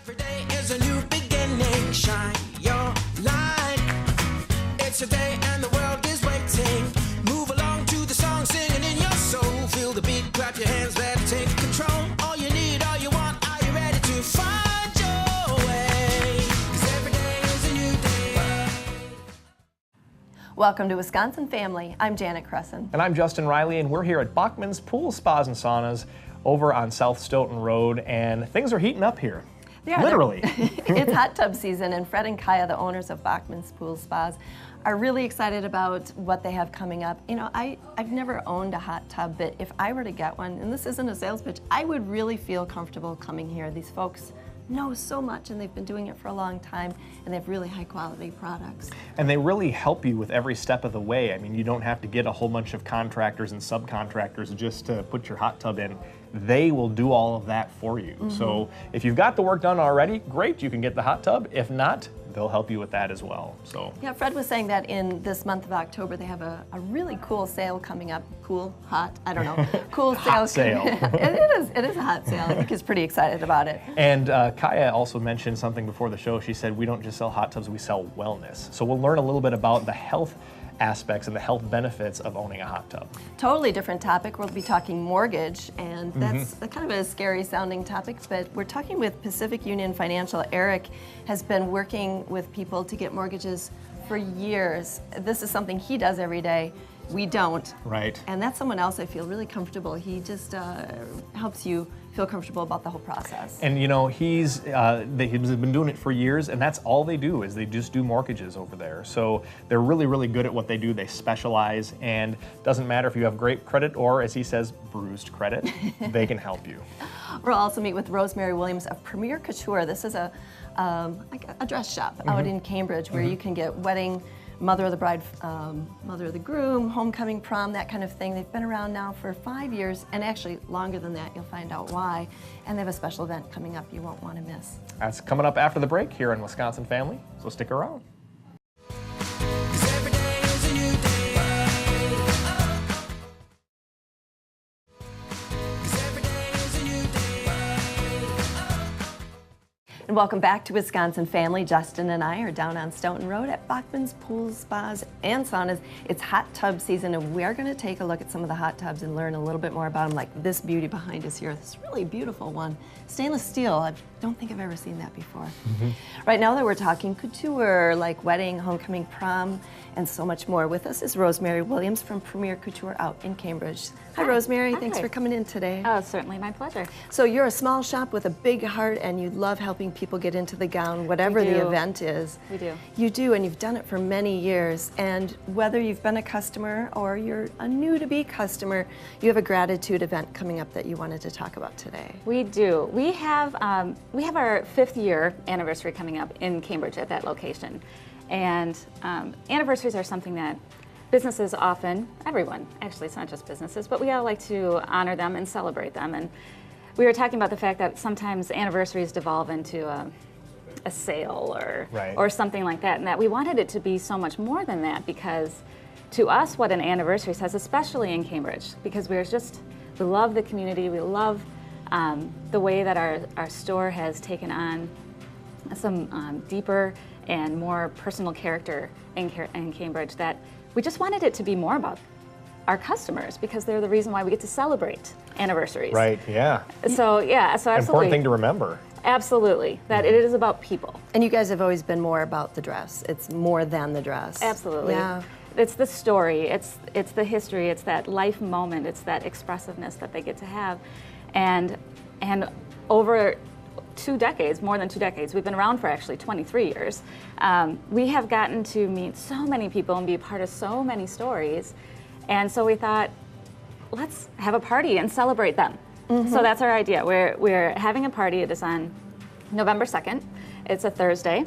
Every day is a new beginning. Shine your light. It's a day and the world is waiting. Move along to the song, singing in your soul. Feel the beat, clap your hands, let it take control. All you need, all you want, are you ready to find your way? 'Cause every day is a new day. Welcome to Wisconsin Family. I'm Janet Cresson. And I'm Justin Riley, and we're here at Bachman's Pool Spas and Saunas over on South Stoughton Road, and things are heating up here. Literally. It's hot tub season, and Fred and Kaya, the owners of Bachman's Pool Spas, are really excited about what they have coming up. You know, I've never owned a hot tub, but if I were to get one, and this isn't a sales pitch, I would really feel comfortable coming here. These folks know so much, and they've been doing it for a long time, and they have really high quality products. And they really help you with every step of the way. I mean, you don't have to get a whole bunch of contractors and subcontractors just to put your hot tub in. They will do all of that for you. So if you've got the work done already, great, you can get the hot tub. If not, they'll help you with that as well. So yeah, Fred was saying that in this month of October they have a really cool sale coming up. Cool, hot, I don't know. Cool hot sale. It is a hot sale. I think he's pretty excited about it. And Kaya also mentioned something before the show. She said we don't just sell hot tubs, we sell wellness. So we'll learn a little bit about the health aspects and the health benefits of owning a hot tub. Totally different topic. We'll be talking mortgage, and that's kind of a scary sounding topic, but we're talking with Pacific Union Financial. Eric has been working with people to get mortgages for years. This is something he does every day. We don't. Right. And that's someone else I feel really comfortable. He just helps you feel comfortable about the whole process. And you know, he's been doing it for years, and that's all they do is they just do mortgages over there. So they're really, really good at what they do. They specialize, and doesn't matter if you have great credit or, as he says, bruised credit, they can help you. We'll also meet with Rosemary Williams of Premier Couture. This is a dress shop out in Cambridge where you can get wedding, mother of the bride, mother of the groom, homecoming, prom, that kind of thing. They've been around now for 5 years, and actually longer than that. You'll find out why. And they have a special event coming up you won't want to miss. That's coming up after the break here in Wisconsin Family, so stick around. And welcome back to Wisconsin Family. Justin and I are down on Stoughton Road at Bachman's Pool Spas and Saunas. It's hot tub season, and we are going to take a look at some of the hot tubs and learn a little bit more about them, like this beauty behind us here. This really beautiful one. Stainless steel. I don't think I've ever seen that before. Right now that we're talking couture, like wedding, homecoming, prom, and so much more. With us is Rosemary Williams from Premier Couture out in Cambridge. Hi, Rosemary. Hi. Thanks for coming in today. Oh, certainly my pleasure. So you're a small shop with a big heart, and you love helping people get into the gown, whatever the event is. We do. You do, and you've done it for many years. And whether you've been a customer or you're a new-to-be customer, you have a gratitude event coming up that you wanted to talk about today. We do. We have our 5th year anniversary coming up in Cambridge at that location. And anniversaries are something that businesses often, everyone, actually it's not just businesses, but we all like to honor them and celebrate them. And we were talking about the fact that sometimes anniversaries devolve into a sale or something like that, and that we wanted it to be so much more than that, because to us what an anniversary says, especially in Cambridge, because we love the community, we love the way that our store has taken on some deeper and more personal character in Cambridge, that we just wanted it to be more about our customers, because they're the reason why we get to celebrate anniversaries. Right, yeah. So absolutely. Important thing to remember. Absolutely, that it is about people. And you guys have always been more about the dress. It's more than the dress. Absolutely. Yeah. It's the story, it's the history, it's that life moment, it's that expressiveness that they get to have. And over 2 decades, more than 2 decades, we've been around for actually 23 years, we have gotten to meet so many people and be a part of so many stories. And so we thought, let's have a party and celebrate them. So that's our idea. We're having a party. It is on November 2nd. It's a Thursday.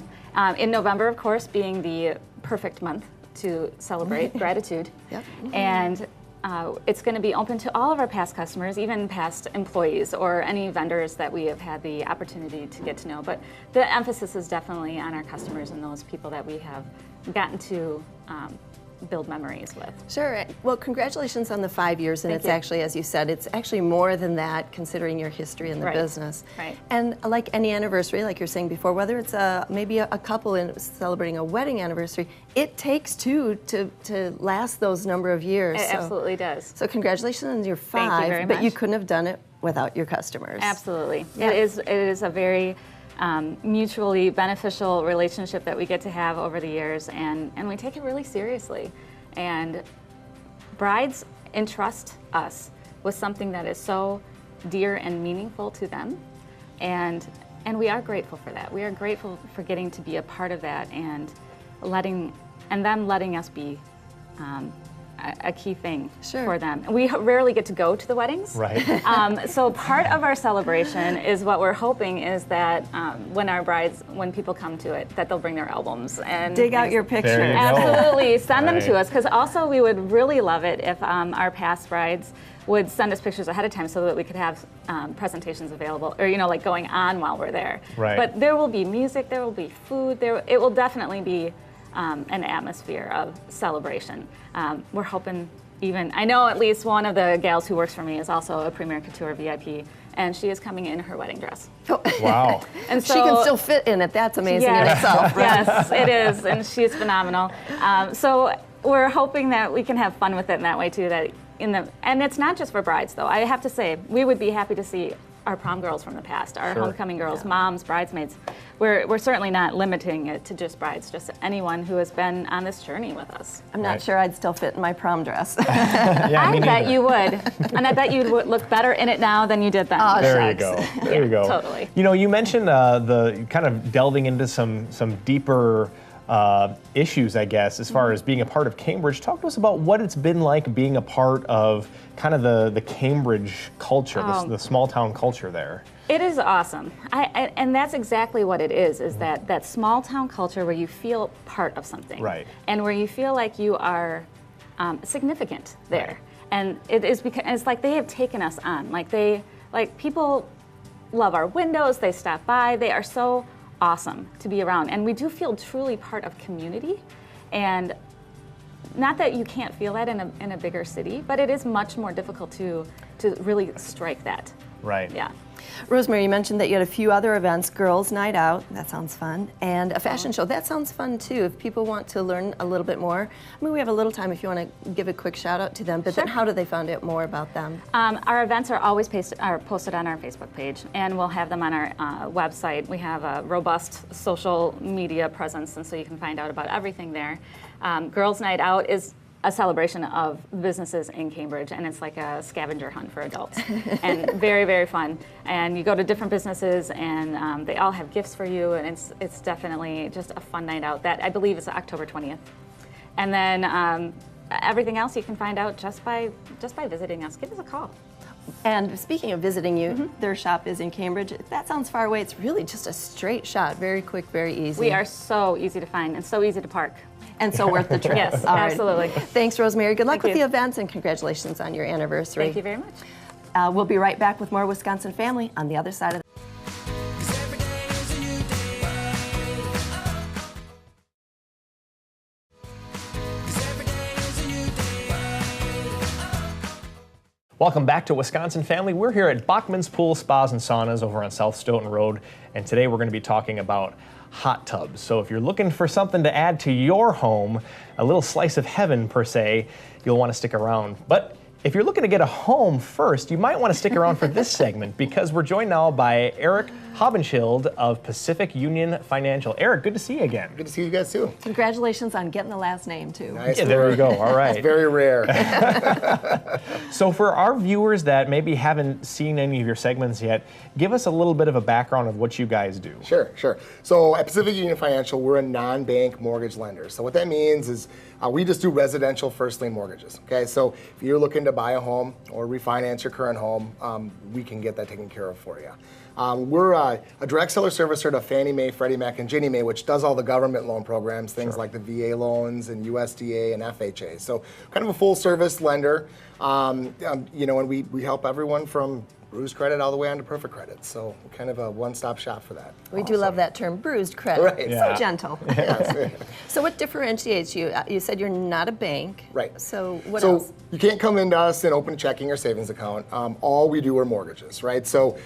In November, of course, being the perfect month to celebrate gratitude. Yep. And it's going to be open to all of our past customers, even past employees or any vendors that we have had the opportunity to get to know. But the emphasis is definitely on our customers and those people that we have gotten to build memories with. Sure. Well, congratulations on the 5 years, and Thank it's you. actually, as you said, it's actually more than that considering your history in the Right. business. Right. And like any anniversary, like you're saying before, whether it's maybe a couple celebrating a wedding anniversary, it takes two to last those number of years. It So- absolutely does. So congratulations on your 5, Thank you very but you much. couldn't have done it without your customers. Absolutely. Yeah. It is a very mutually beneficial relationship that we get to have over the years, and we take it really seriously. And brides entrust us with something that is so dear and meaningful to them, and we are grateful for that. We are grateful for getting to be a part of that and them letting us be a key thing Sure. for them. We rarely get to go to the weddings. Right. So part of our celebration is what we're hoping is that when people come to it, that they'll bring their albums and Dig out things. your pictures. There you go. Absolutely, send them Right. to us, because also we would really love it if our past brides would send us pictures ahead of time so that we could have presentations available, or like going on while we're there. Right. But there will be music, there will be food, it will definitely be an atmosphere of celebration. We're hoping I know at least one of the gals who works for me is also a Premier Couture VIP, and she is coming in her wedding dress. Wow. And so She can still fit in it. That's amazing in itself. Right? Yes, it is, and she's phenomenal. So we're hoping that we can have fun with it in that way too. And it's not just for brides, though. I have to say, we would be happy to see our prom girls from the past, our Sure. homecoming girls, moms, bridesmaids. We're certainly not limiting it to just brides, just anyone who has been on this journey with us. I'm not Right. sure I'd still fit in my prom dress. Yeah, I me bet neither. you would, and I bet you would look better in it now than you did then. Oh, There you shucks. go. There you go. totally. You mentioned the kind of delving into some deeper issues, I guess, as far as being a part of Cambridge. Talk to us about what it's been like being a part of kind of the Cambridge culture, the small town culture there. It is awesome, and that's exactly what it is that small town culture where you feel part of something, Right. and where you feel like you are significant there. Right. And it is because it's like they have taken us on, like people love our windows, they stop by, they are so awesome to be around, and we do feel truly part of community. And not that you can't feel that in a bigger city, but it is much more difficult to really strike that. Right. Yeah. Rosemary, you mentioned that you had a few other events, Girls Night Out, that sounds fun, and a fashion show, that sounds fun too. If people want to learn a little bit more, I mean, we have a little time if you want to give a quick shout out to them, but then Sure. how do they find out more about them? Our events are always posted on our Facebook page, and we'll have them on our website. We have a robust social media presence, and so you can find out about everything there. Girls Night Out is a celebration of businesses in Cambridge, and it's like a scavenger hunt for adults, and very, very fun. And you go to different businesses, and they all have gifts for you, and it's definitely just a fun night out. That I believe is October 20th. And then everything else you can find out just by visiting us. Give us a call. And speaking of visiting you, their shop is in Cambridge. If that sounds far away, it's really just a straight shot, very quick, very easy. We are so easy to find and so easy to park. And so worth the trip. Yes, All right. absolutely. Thanks, Rosemary. Good luck Thank with you. the events, and congratulations on your anniversary. Thank you very much. We'll be right back with more Wisconsin Family on the other side of the 'Cause every day is a new day. 'Cause every day is a new day. Welcome back to Wisconsin Family. We're here at Bachman's Pool Spas and Saunas over on South Stoughton Road, and today we're going to be talking about hot tubs. So if you're looking for something to add to your home, a little slice of heaven per se, you'll want to stick around. But if you're looking to get a home first, you might want to stick around for this segment, because we're joined now by Eric Habenschild of Pacific Union Financial. Eric, good to see you again. Good to see you guys too. Congratulations on getting the last name, too. Nice. Yeah, there we go. All right. Very rare. So for our viewers that maybe haven't seen any of your segments yet, give us a little bit of a background of what you guys do. Sure. So at Pacific Union Financial, we're a non-bank mortgage lender. So what that means is we just do residential first lien mortgages. Okay, so if you're looking to buy a home or refinance your current home, we can get that taken care of for you. We're a direct seller servicer to Fannie Mae, Freddie Mac, and Ginnie Mae, which does all the government loan programs, things like the VA loans and USDA and FHA. So kind of a full service lender, and we help everyone from bruised credit all the way on to perfect credit. So kind of a one-stop shop for that. We do love that term, bruised credit. Right. So gentle. Yes. So what differentiates you? You said you're not a bank. Right. So what so else? you can't come into us and open a checking or savings account. All we do are mortgages, right? So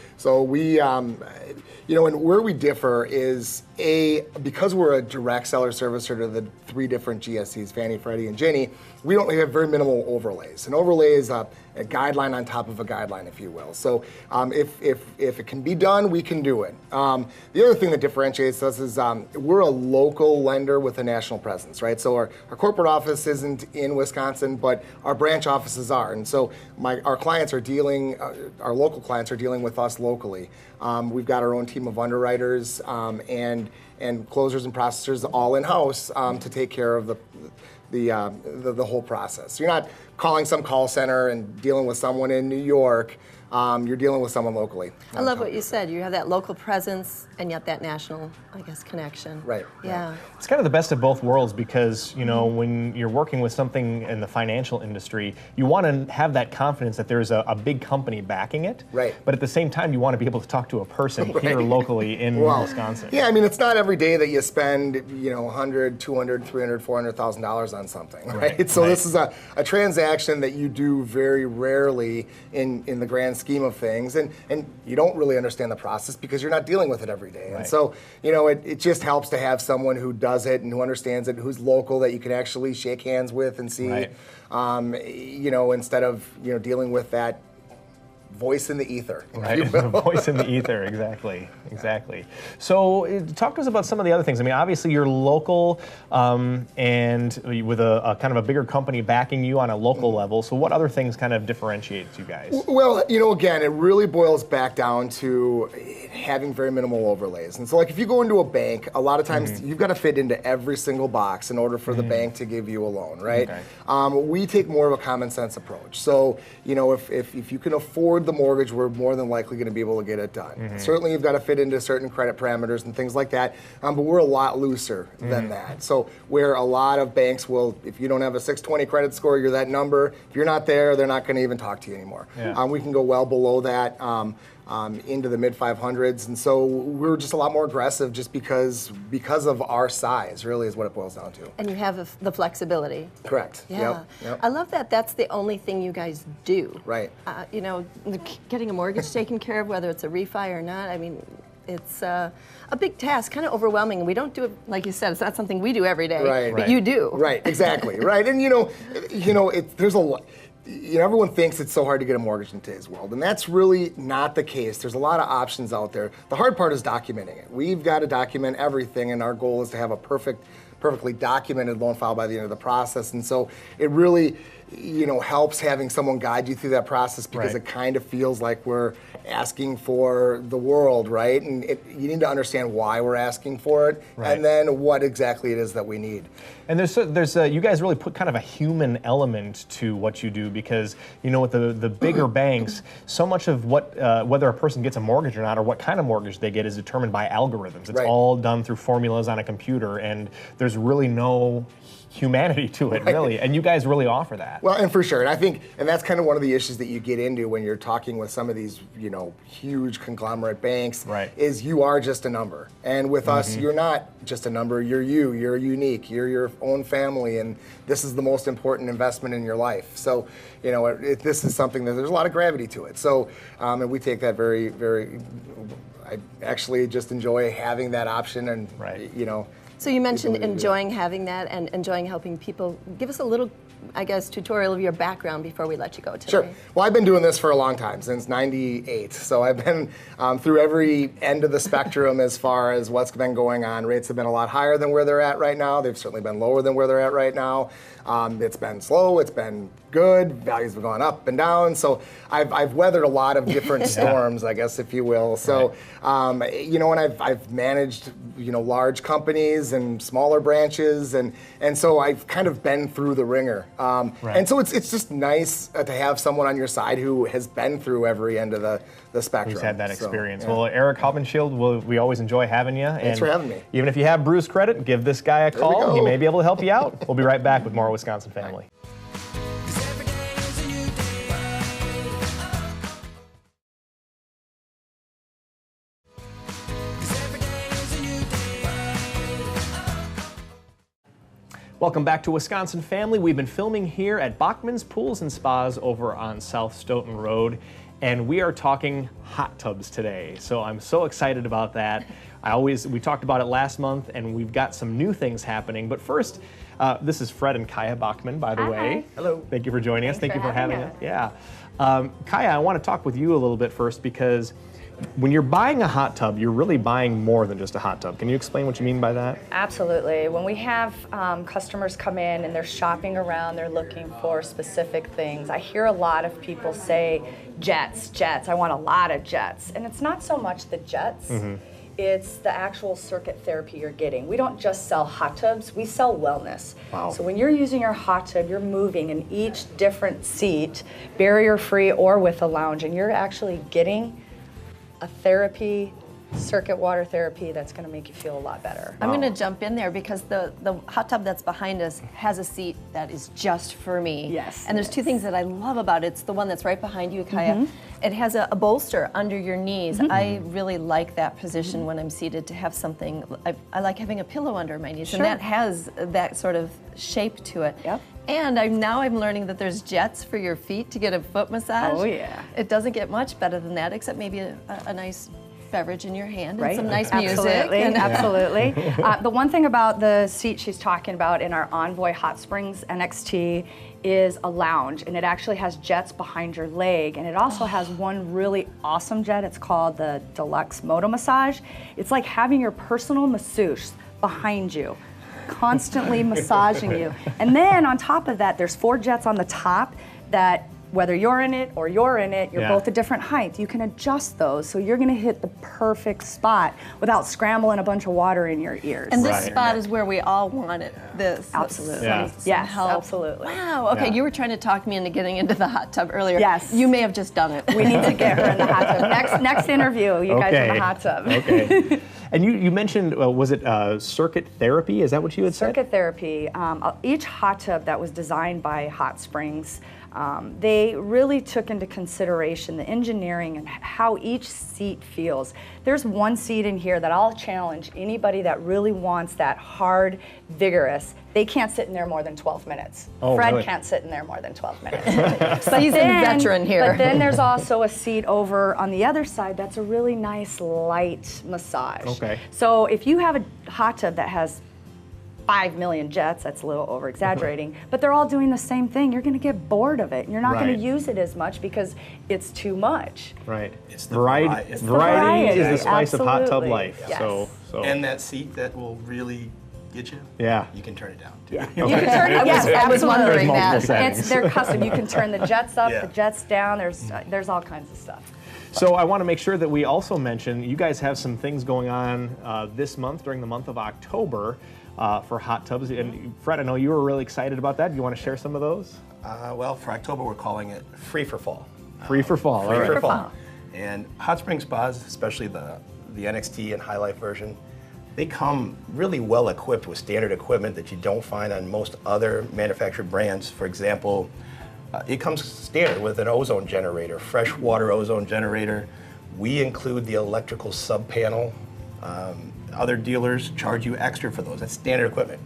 we, you know, and where we differ is because we're a direct seller servicer to the 3 different GSEs, Fannie, Freddie, and Ginnie, we don't have very minimal overlays. An overlay is a guideline on top of a guideline, if you will. So if it can be done, we can do it. The other thing that differentiates us is we're a local lender with a national presence, right? So our corporate office isn't in Wisconsin, but our branch offices are. And so our clients are dealing, our local clients are dealing with us locally. We've got our own team of underwriters and closers and processors all in-house to take care of the whole process. So you're not calling some call center and dealing with someone in New York. You're dealing with someone locally. I love what you said. You have that local presence and yet that national, I guess, connection. Right. Yeah. It's kind of the best of both worlds because, you know, when you're working with something in the financial industry, you want to have that confidence that there's a big company backing it. Right. But at the same time, you want to be able to talk to a person here locally in Wisconsin. Yeah, I mean, it's not every day that you spend, you know, $100, $200, $300, $400,000 on something, right? So this is a transaction that you do very rarely in the grand scheme of things, and you don't really understand the process because you're not dealing with it every day. And so, you know, it just helps to have someone who does it and who understands it, who's local, that you can actually shake hands with and see, you know, instead of, you know, dealing with that voice in the ether. Right, the voice in the ether, exactly. So talk to us about some of the other things. I mean, obviously you're local and with a kind of a bigger company backing you on a local level. So what other things kind of differentiate you guys? Well, you know, again, it really boils back down to having very minimal overlays. And so like if you go into a bank, a lot of times you've got to fit into every single box in order for the bank to give you a loan, right? Okay. We take more of a common sense approach. So, you know, if you can afford the mortgage, we're more than likely going to be able to get it done. Certainly you've got to fit into certain credit parameters and things like that, but we're a lot looser than that. So where a lot of banks will, if you don't have a 620 credit score, you're that number. If you're not there, they're not going to even talk to you anymore. We can go well below that. Into the mid 500s, and so we're just a lot more aggressive just because of our size, really is what it boils down to. And you have the flexibility. Correct. Yeah. Yep. I love that that's the only thing you guys do. Right. You know, getting a mortgage taken care of, whether it's a refi or not, I mean, it's a big task, kind of overwhelming. We don't do it, like you said, it's not something we do every day, but you do. Right, exactly, right. And you know, there's a lot. You know, everyone thinks it's so hard to get a mortgage in today's world, and that's really not the case. There's a lot of options out there. The hard part is documenting it. We've got to document everything, and our goal is to have a perfectly documented loan file by the end of the process. And so it really, you know, helps having someone guide you through that process because it kind of feels like we're asking for the world, right? And you need to understand why we're asking for it, and then what exactly it is that we need. And there's you guys really put kind of a human element to what you do because, you know, with the bigger banks, so much of what whether a person gets a mortgage or not, or what kind of mortgage they get, is determined by algorithms. It's all done through formulas on a computer, and there's really no humanity to it, really, and you guys really offer that. Well, and for sure, and I think, and that's kind of one of the issues that you get into when you're talking with some of these, you know, huge conglomerate banks, is you are just a number, and with us, you're not just a number. You're you're unique, you're your own family, and this is the most important investment in your life. So, you know, this is something that there's a lot of gravity to it. So, and we take that very, very. I actually just enjoy having that option, and you know. So you mentioned enjoying having that and enjoying helping people. Give us a little, I guess, tutorial of your background before we let you go today. Sure. Well, I've been doing this for a long time, since '98. So I've been through every end of the spectrum as far as what's been going on. Rates have been a lot higher than where they're at right now. They've certainly been lower than where they're at right now. It's been slow, it's been good, values have gone up and down. So I've weathered a lot of different storms, I guess, if you will. So, you know, and I've managed, you know, large companies and smaller branches. And so I've kind of been through the ringer. And so it's just nice to have someone on your side who has been through every end of the spectrum. Who's had that experience. Well, Eric Haubenschild, we always enjoy having you. Thanks for having me. Even if you have bruised credit, give this guy a call. He may be able to help you out. We'll be right back with more Wisconsin Family. Welcome back to Wisconsin Family. We've been filming here at Bachman's Pools and Spas over on South Stoughton Road, and we are talking hot tubs today. So I'm so excited about that. We talked about it last month, and we've got some new things happening. But first, this is Fred and Kaya Bachman, by the way. Hello. Thank you for joining us. Thank you for having us. us. Yeah. Kaya, I want to talk with you a little bit first, because when you're buying a hot tub, you're really buying more than just a hot tub. Can you explain what you mean by that? Absolutely. When we have customers come in and they're shopping around, they're looking for specific things. I hear a lot of people say, jets, I want a lot of jets. And it's not so much the jets, it's the actual circuit therapy you're getting. We don't just sell hot tubs, we sell wellness. Wow. So when you're using your hot tub, you're moving in each different seat, barrier-free or with a lounge, and you're actually getting a therapy, circuit water therapy, that's going to make you feel a lot better. I'm going to jump in there because the hot tub that's behind us has a seat that is just for me. Yes, And there's two things that I love about it. It's the one that's right behind you, Kaya. It has a bolster under your knees. I really like that position when I'm seated, to have something. I like having a pillow under my knees, and that has that sort of shape to it. Yep. And I'm learning that there's jets for your feet to get a foot massage. Oh, yeah. It doesn't get much better than that, except maybe a nice beverage in your hand Right. and some nice music. Absolutely, And absolutely. The one thing about the seat she's talking about in our Envoy Hot Springs NXT is a lounge, and it actually has jets behind your leg, and it also has one really awesome jet. It's called the Deluxe Moto Massage. It's like having your personal masseuse behind you, constantly massaging you. And then on top of that, there's 4 jets on the top that, whether you're in it or you're in it, you're both a different height. You can adjust those, so you're gonna hit the perfect spot without scrambling a bunch of water in your ears. And this Right. spot is where we all want it. This. Absolutely. Yeah. Some Yes, help. absolutely. Wow. Okay, Yeah. you were trying to talk me into getting into the hot tub earlier. Yes. You may have just done it. We need to get her in the hot tub. Next interview, you guys in the hot tub. Okay. And you mentioned, was it circuit therapy? Is that what you had said? Circuit therapy, each hot tub that was designed by Hot Springs, they really took into consideration the engineering and how each seat feels. There's one seat in here that I'll challenge anybody that really wants that hard, vigorous. They can't sit in there more than 12 minutes. Oh, Fred really? can't sit in there more than 12 minutes. Seasoned veteran here. But then there's also a seat over on the other side that's a really nice light massage. Okay. So if you have a hot tub that has 5 million jets, that's a little over exaggerating, but they're all doing the same thing, you're going to get bored of it. You're not going Right. to use it as much because it's too much. Right. It's the variety. variety. It's the Variety is variety. the spice of hot tub Absolutely. life. Yes. So And that seat that will really get you. Yeah. You can turn it down too. You can turn it. Yes, I was wondering absolutely. that. Multiple settings. They're custom. You can turn the jets up, Yeah. the jets down. There's all kinds of stuff. So I want to make sure that we also mention, you guys have some things going on this month, during the month of October, for hot tubs. And Fred, I know you were really excited about that. Do you want to share some of those? Well, for October, we're calling it Free for Fall. Free for fall. Free all for right. Fall. And Hot Spring Spas, especially the NXT and High Life version, they come really well equipped with standard equipment that you don't find on most other manufactured brands. For example, it comes standard with an ozone generator, freshwater ozone generator. We include the electrical sub panel. Other dealers charge you extra for those. That's standard equipment.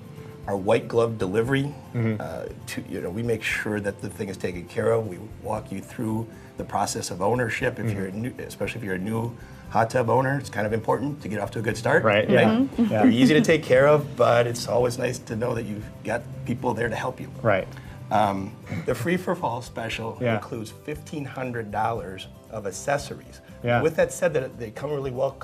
Our white glove delivery, we make sure that the thing is taken care of. We walk you through the process of ownership. If you're new, especially if you're a new hot tub owner, it's kind of important to get off to a good start. Right, yeah. Yeah. They're easy to take care of, but it's always nice to know that you've got people there to help you. Right. The Free for Fall special Yeah. includes $1,500 of accessories. Yeah. With that said, that they come really well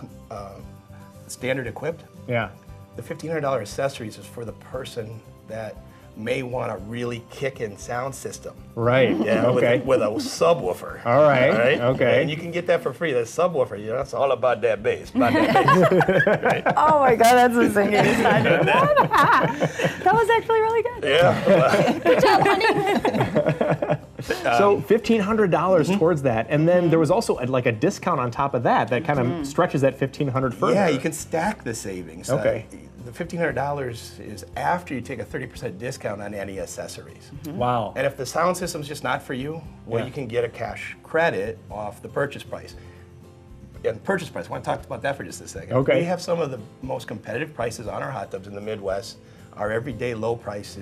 standard equipped. Yeah. The $1,500 accessories is for the person that may want a really kickin' sound system. Right. Yeah, Okay. with a subwoofer. All right, okay. And you can get that for free. The subwoofer, it's all about that bass. About that bass. Oh my God, that's a singing side. That was actually really good. Yeah. So $1,500 towards that, and then there was also a discount on top of that kind of stretches that $1,500 further. Yeah, you can stack the savings. Okay. The $1,500 is after you take a 30% discount on any accessories. Wow. And if the sound system's just not for you, well, Yeah. you can get a cash credit off the purchase price. And purchase price, I want to talk about that for just a second. Okay. We have some of the most competitive prices on our hot tubs in the Midwest. our everyday low price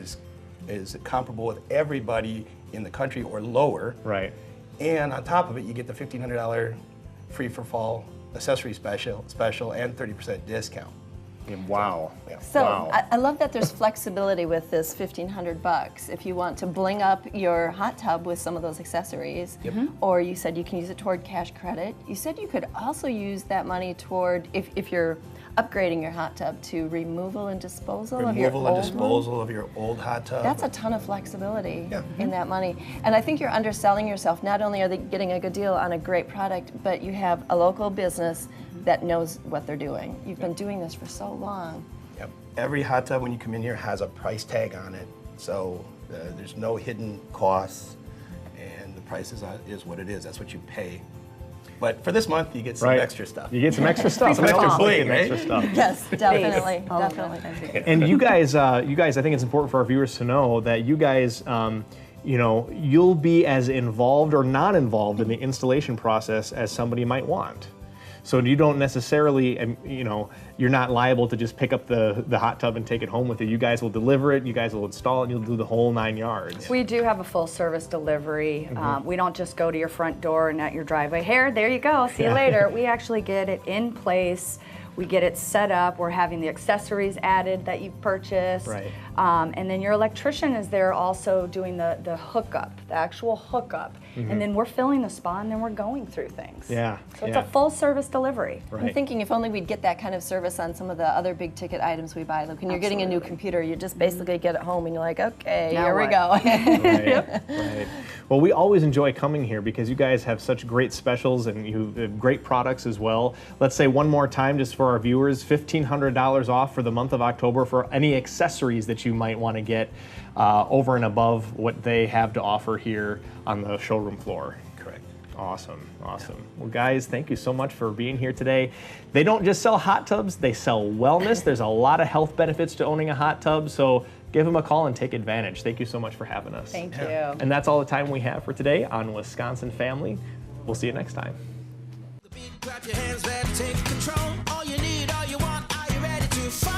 is comparable with everybody in the country or lower. Right. And on top of it, you get the $1,500 free for fall accessory special and 30% discount. Wow. Yeah. So Wow. I love that there's flexibility with this $1,500 if you want to bling up your hot tub with some of those accessories. Or you said you can use it toward cash credit. You said you could also use that money toward, if you're upgrading your hot tub, to removal and disposal of your old Removal and one. disposal of your old hot tub. That's a ton of flexibility Yeah. in that money. And I think you're underselling yourself. Not only are they getting a good deal on a great product, but you have a local business that knows what they're doing. You've been doing this for so long. Yep. Every hot tub when you come in here has a price tag on it, so there's no hidden costs, and the price is what it is. That's what you pay. But for this month, you get some Right. extra stuff. You get some extra stuff. Some extra Awesome. bling, Some right? extra stuff. Yes, definitely, All of definitely. And you guys, I think it's important for our viewers to know that you guys, you'll be as involved or not involved in the installation process as somebody might want. So you don't necessarily, you're not liable to just pick up the hot tub and take it home with you. You guys will deliver it, you guys will install it, and you'll do the whole 9 yards. We do have a full service delivery. We don't just go to your front door and at your driveway. Here, there you go, see you later. We actually get it in place. We get it set up. We're having the accessories added that you've purchased. Right. And then your electrician is there also doing the hookup, the actual hookup. And then we're filling the spa and then we're going through things. Yeah, So it's yeah. a full service delivery. I'm Right. thinking if only we'd get that kind of service on some of the other big ticket items we buy. Like when you're getting a new computer, you just basically get it home and you're like, okay, Now here we what? go. Right, right. Well, we always enjoy coming here because you guys have such great specials and you have great products as well. Let's say one more time just for our viewers, $1,500 off for the month of October for any accessories that you might want to get over and above what they have to offer here on the showroom floor. Correct. Awesome, awesome. Well, guys, thank you so much for being here today. They don't just sell hot tubs, they sell wellness. There's a lot of health benefits to owning a hot tub, so give them a call and take advantage. Thank you so much for having us. Thank you. And that's all the time we have for today on Wisconsin Family. We'll see you next time. The beat, clap your hands, let's take control. All you need, all you want, are you ready to fight?